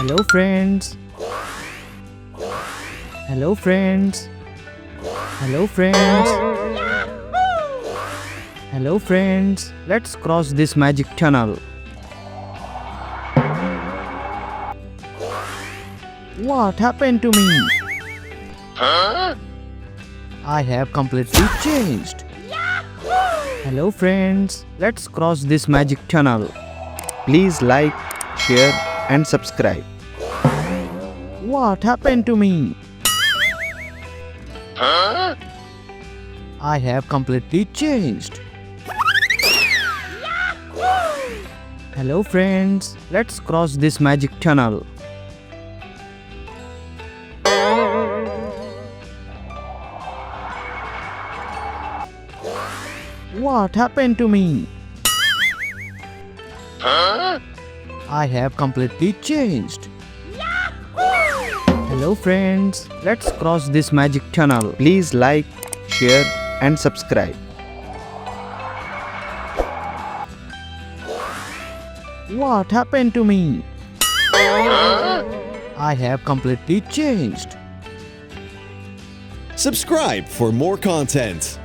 Hello friends. Hello friends. Hello friends. Hello friends. Let's cross this magic tunnel. What happened to me? I have completely changed. Hello friends. Let's cross this magic tunnel. Please like, share and subscribe. What happened to me? I have completely changed. Hello friends, let's cross this magic tunnel. What happened to me? I have completely changed. Hello friends, let's cross this magic tunnel. Please like, share and subscribe. What happened to me? I have completely changed. Subscribe for more content.